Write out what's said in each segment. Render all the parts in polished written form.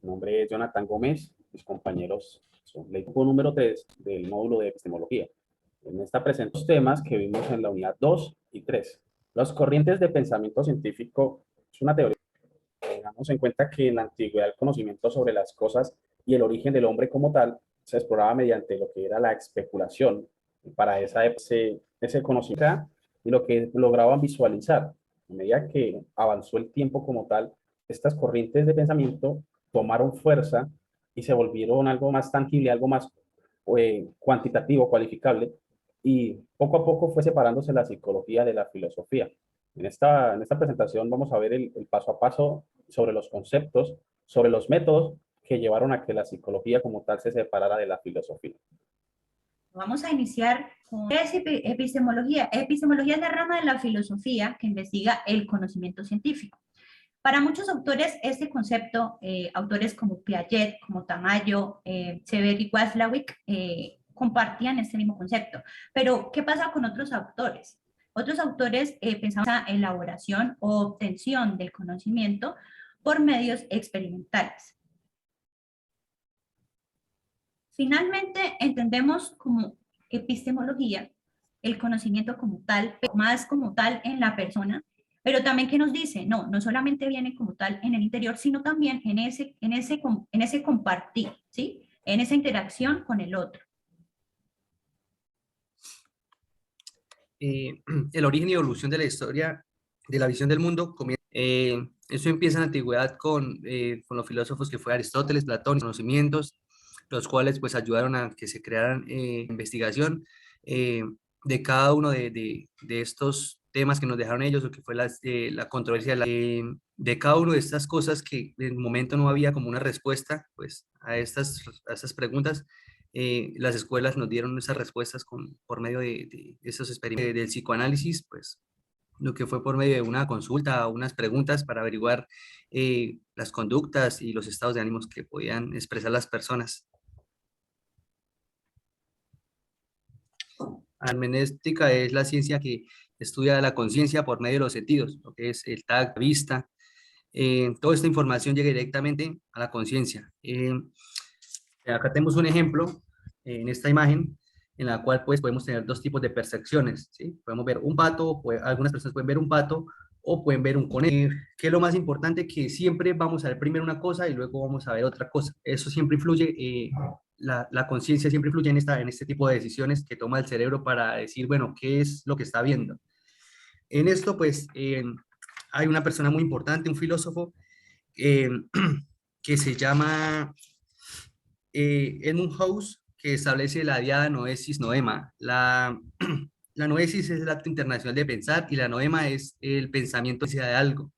Mi nombre es Jonathan Gómez, mis compañeros son el grupo número 3 del módulo de epistemología. En esta presento los temas que vimos en la unidad 2 y 3. Las corrientes de pensamiento científico es una teoría. Tengamos en cuenta que en la antigüedad el conocimiento sobre las cosas y el origen del hombre como tal se exploraba mediante lo que era la especulación. Para ese conocimiento y lo que lograban visualizar. A medida que avanzó el tiempo como tal, estas corrientes de pensamiento tomaron fuerza y se volvieron algo más tangible, algo más cuantitativo, cualificable, y poco a poco fue separándose la psicología de la filosofía. En esta presentación vamos a ver el paso a paso sobre los conceptos, sobre los métodos que llevaron a que la psicología como tal se separara de la filosofía. Vamos a iniciar con ¿qué es epistemología? Epistemología es la rama de la filosofía que investiga el conocimiento científico. Para muchos autores, este concepto, autores como Piaget, como Tamayo, Severi y Watzlawick, compartían este mismo concepto. Pero, ¿qué pasa con otros autores? Otros autores pensaban en la elaboración o obtención del conocimiento por medios experimentales. Finalmente, entendemos como epistemología el conocimiento como tal, más como tal en la persona, pero también que nos dice, no solamente viene como tal en el interior, sino también en ese compartir, ¿sí? En esa interacción con el otro. El origen y evolución de la historia de la visión del mundo comienza. Eso empieza en la antigüedad con los filósofos que fue Aristóteles, Platón, conocimientos, los cuales pues ayudaron a que se crearan investigación de cada uno de estos temas que nos dejaron ellos, o que fue la controversia de cada una de estas cosas que en el momento no había como una respuesta pues a estas preguntas. Las escuelas nos dieron esas respuestas por medio de esos experimentos del psicoanálisis, pues lo que fue por medio de una consulta, unas preguntas para averiguar las conductas y los estados de ánimos que podían expresar las personas. Hermenéutica es la ciencia que estudia la conciencia por medio de los sentidos, lo que es el tacto, la vista. Toda esta información llega directamente a la conciencia. Acá tenemos un ejemplo en esta imagen en la cual pues podemos tener dos tipos de percepciones, ¿sí? Podemos ver un pato, algunas personas pueden ver un pato o pueden ver un conejo. ¿Qué es lo más importante? Que siempre vamos a ver primero una cosa y luego vamos a ver otra cosa. Eso siempre influye, la conciencia siempre influye en este tipo de decisiones que toma el cerebro para decir, bueno, ¿qué es lo que está viendo? En esto pues hay una persona muy importante, un filósofo, que se llama Edmund Husserl, que establece la diada noesis noema. La noesis es el acto internacional de pensar y la noema es el pensamiento de algo.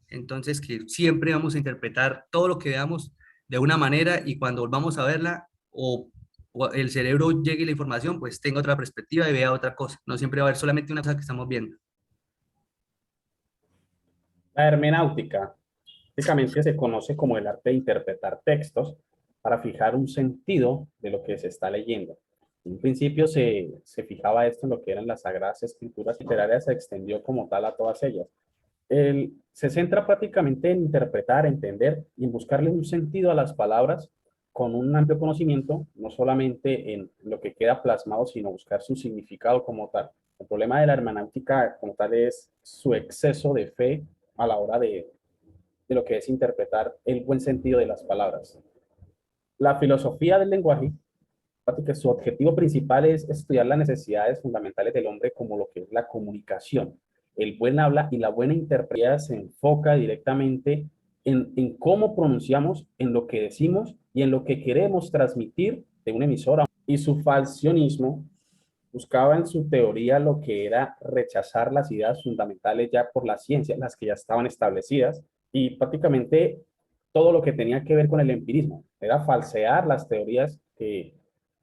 Entonces, que siempre vamos a interpretar todo lo que veamos de una manera y cuando volvamos a verla o el cerebro llegue la información, pues tenga otra perspectiva y vea otra cosa. No siempre va a haber solamente una cosa que estamos viendo. La hermenéutica básicamente se conoce como el arte de interpretar textos para fijar un sentido de lo que se está leyendo. En un principio se fijaba esto en lo que eran las sagradas escrituras literarias, se extendió como tal a todas ellas. Se centra prácticamente en interpretar, entender y en buscarle un sentido a las palabras con un amplio conocimiento, no solamente en lo que queda plasmado, sino buscar su significado como tal. El problema de la hermenéutica como tal es su exceso de fe a la hora de lo que es interpretar el buen sentido de las palabras. La filosofía del lenguaje, que su objetivo principal es estudiar las necesidades fundamentales del hombre como lo que es la comunicación. El buen habla y la buena interpretación se enfoca directamente en cómo pronunciamos, en lo que decimos y en lo que queremos transmitir de una emisora. Y su falcionismo buscaba en su teoría lo que era rechazar las ideas fundamentales ya por la ciencia, las que ya estaban establecidas, y prácticamente todo lo que tenía que ver con el empirismo. Era falsear las teorías que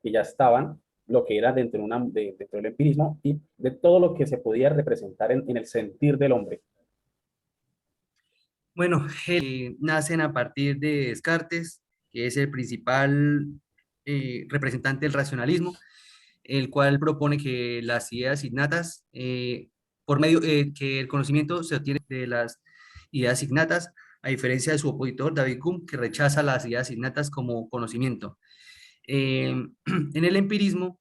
ya estaban, lo que era dentro del empirismo y de todo lo que se podía representar en el sentir del hombre. Bueno, nacen a partir de Descartes, que es el principal representante del racionalismo, el cual propone que las ideas innatas, que el conocimiento se obtiene de las ideas innatas a diferencia de su opositor David Hume, que rechaza las ideas innatas como conocimiento. En el empirismo,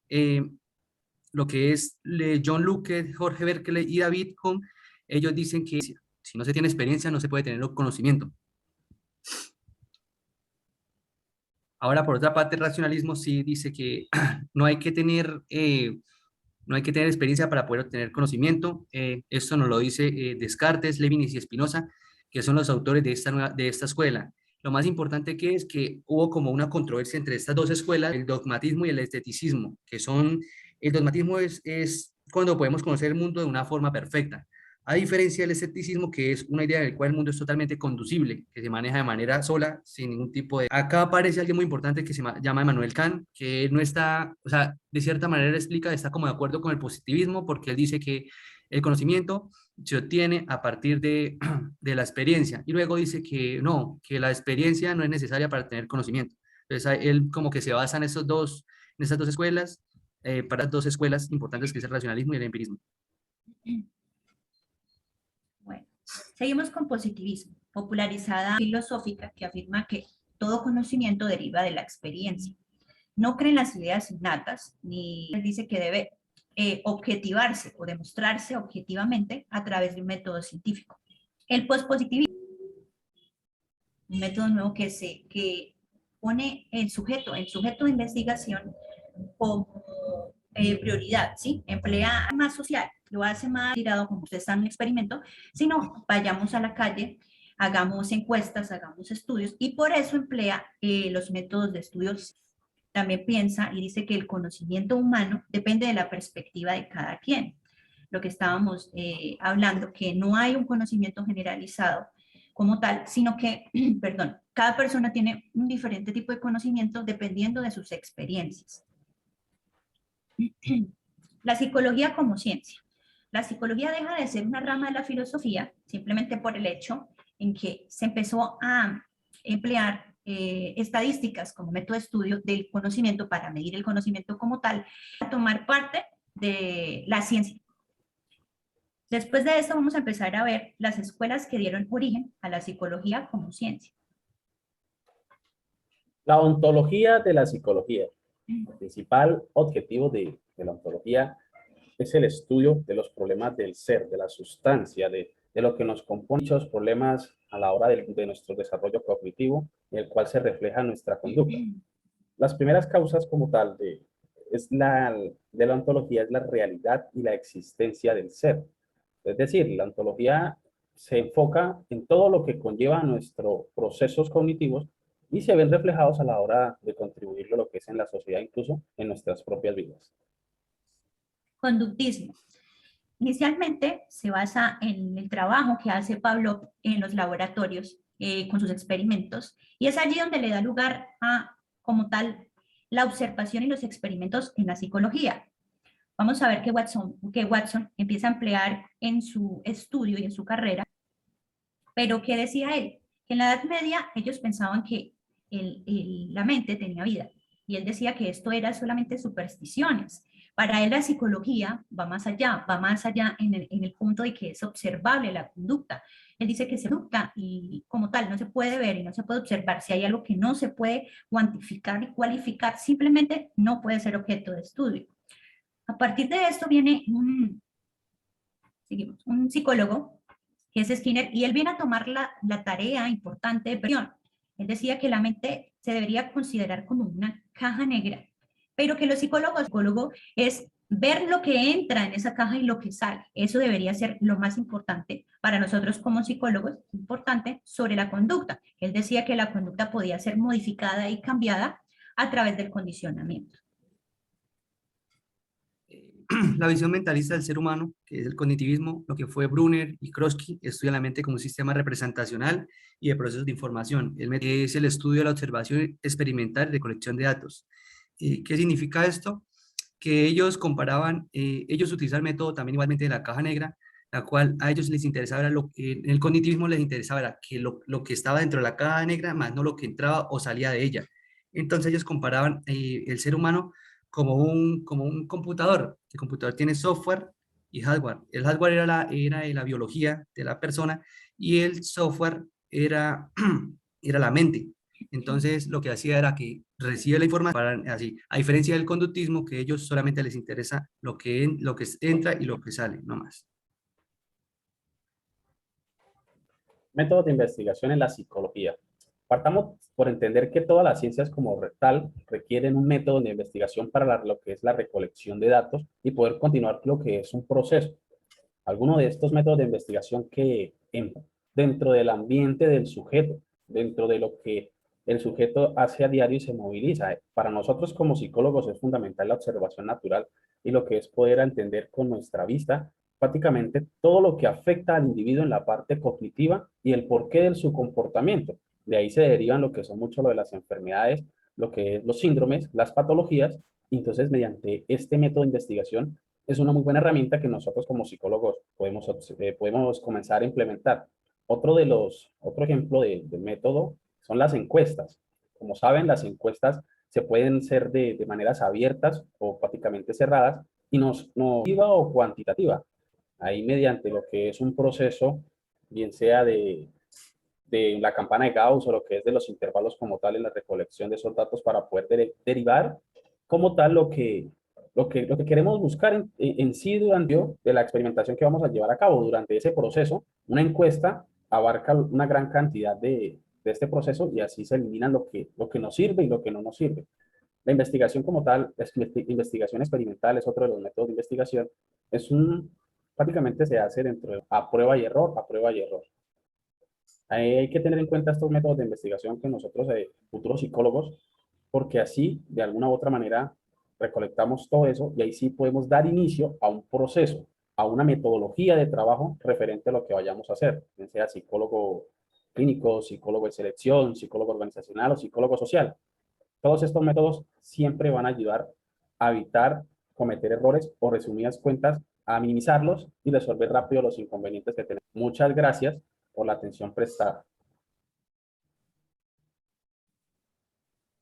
lo que es John Luke, Jorge Berkeley y David Hume, ellos dicen que si no se tiene experiencia no se puede tener conocimiento. Ahora, por otra parte, el racionalismo sí dice que no hay que tener experiencia para poder obtener conocimiento. Esto nos lo dice Descartes, Leibniz y Spinoza, que son los autores de esta escuela. Lo más importante que es que hubo como una controversia entre estas dos escuelas, el dogmatismo y el esteticismo, que son, el dogmatismo es cuando podemos conocer el mundo de una forma perfecta, a diferencia del escepticismo, que es una idea en la cual el mundo es totalmente conducible, que se maneja de manera sola, sin ningún tipo de... Acá aparece alguien muy importante que se llama Immanuel Kant, que no está, o sea, de cierta manera explica, está como de acuerdo con el positivismo, porque él dice que el conocimiento se obtiene a partir de, de la experiencia, y luego dice que no, que la experiencia no es necesaria para tener conocimiento. Entonces, él como que se basa en esas dos escuelas, para las dos escuelas importantes, que es el racionalismo y el empirismo. Bueno, seguimos con positivismo, popularizada filosófica que afirma que todo conocimiento deriva de la experiencia. No cree en las ideas innatas, ni dice que debe objetivarse o demostrarse objetivamente a través de un método científico. El pospositivismo, un método nuevo que pone el sujeto de investigación como prioridad, ¿sí? Emplea más social, lo hace más tirado como usted está en un experimento, sino vayamos a la calle, hagamos encuestas, hagamos estudios, y por eso emplea los métodos de estudios. También piensa y dice que el conocimiento humano depende de la perspectiva de cada quien. Lo que estábamos hablando, que no hay un conocimiento generalizado como tal, sino que, perdón, cada persona tiene un diferente tipo de conocimiento dependiendo de sus experiencias. La psicología como ciencia. La psicología deja de ser una rama de la filosofía simplemente por el hecho en que se empezó a emplear estadísticas como método de estudio del conocimiento para medir el conocimiento como tal, a tomar parte de la ciencia. Después de esto vamos a empezar a ver las escuelas que dieron origen a la psicología como ciencia. La ontología de la psicología. El principal objetivo de la ontología es el estudio de los problemas del ser, de la sustancia, de lo que nos compone, muchos problemas a la hora de nuestro desarrollo cognitivo, en el cual se refleja nuestra conducta. Las primeras causas como tal de la ontología es la realidad y la existencia del ser. Es decir, la ontología se enfoca en todo lo que conlleva nuestros procesos cognitivos y se ven reflejados a la hora de contribuir a lo que es en la sociedad, incluso en nuestras propias vidas. Conductismo. Inicialmente se basa en el trabajo que hace Pavlov en los laboratorios con sus experimentos, y es allí donde le da lugar a, como tal, la observación y los experimentos en la psicología. Vamos a ver que Watson empieza a emplear en su estudio y en su carrera, pero ¿qué decía él? Que en la Edad Media ellos pensaban que la mente tenía vida, y él decía que esto era solamente supersticiones. Para él la psicología va más allá en el punto de que es observable la conducta. Él dice que se conducta y como tal no se puede ver y no se puede observar. Si hay algo que no se puede cuantificar y cualificar, simplemente no puede ser objeto de estudio. A partir de esto viene un psicólogo, que es Skinner, y él viene a tomar la tarea importante de presión. Él decía que la mente se debería considerar como una caja negra, pero que el psicólogo es ver lo que entra en esa caja y lo que sale. Eso debería ser lo más importante para nosotros como psicólogos, importante sobre la conducta. Él decía que la conducta podía ser modificada y cambiada a través del condicionamiento. La visión mentalista del ser humano, que es el cognitivismo, lo que fue Brunner y Kroski, estudia la mente como un sistema representacional y de procesos de información. Es el estudio de la observación experimental y de colección de datos. ¿Qué significa esto? Que ellos comparaban, ellos utilizaban el método también igualmente de la caja negra, la cual a ellos les interesaba, en el cognitivismo les interesaba era que lo que estaba dentro de la caja negra, más no lo que entraba o salía de ella. Entonces ellos comparaban el ser humano como un computador. El computador tiene software y hardware. El hardware era la biología de la persona, y el software era, era la mente. Entonces, lo que hacía era que recibe la información, así, a diferencia del conductismo, que ellos solamente les interesa lo que entra y lo que sale, no más. Métodos de investigación en la psicología. Partamos por entender que todas las ciencias como tal requieren un método de investigación para lo que es la recolección de datos y poder continuar lo que es un proceso. Algunos de estos métodos de investigación que dentro del ambiente del sujeto, dentro de lo que el sujeto hace a diario y se moviliza. Para nosotros como psicólogos es fundamental la observación natural y lo que es poder entender con nuestra vista prácticamente todo lo que afecta al individuo en la parte cognitiva y el porqué de su comportamiento. De ahí se derivan lo que son mucho lo de las enfermedades, lo que es los síndromes, las patologías. Y entonces, mediante este método de investigación, es una muy buena herramienta que nosotros como psicólogos podemos comenzar a implementar. Otro ejemplo del método son las encuestas. Como saben, las encuestas se pueden ser de maneras abiertas o prácticamente cerradas y no cuantitativa o cuantitativa. Ahí mediante lo que es un proceso, bien sea de la campana de Gauss o lo que es de los intervalos como tal en la recolección de esos datos para poder derivar como tal lo que queremos buscar en sí durante de la experimentación que vamos a llevar a cabo durante ese proceso. Una encuesta abarca una gran cantidad de este proceso y así se eliminan lo que nos sirve y lo que no nos sirve. La investigación como tal, la investigación experimental es otro de los métodos de investigación. Prácticamente se hace dentro de a prueba y error, a prueba y error. Hay que tener en cuenta estos métodos de investigación que nosotros, futuros psicólogos, porque así, de alguna u otra manera, recolectamos todo eso y ahí sí podemos dar inicio a un proceso, a una metodología de trabajo referente a lo que vayamos a hacer, sea psicólogo clínico, psicólogo de selección, psicólogo organizacional o psicólogo social. Todos estos métodos siempre van a ayudar a evitar cometer errores o, resumidas cuentas, a minimizarlos y resolver rápido los inconvenientes que tenemos. Muchas gracias por la atención prestada.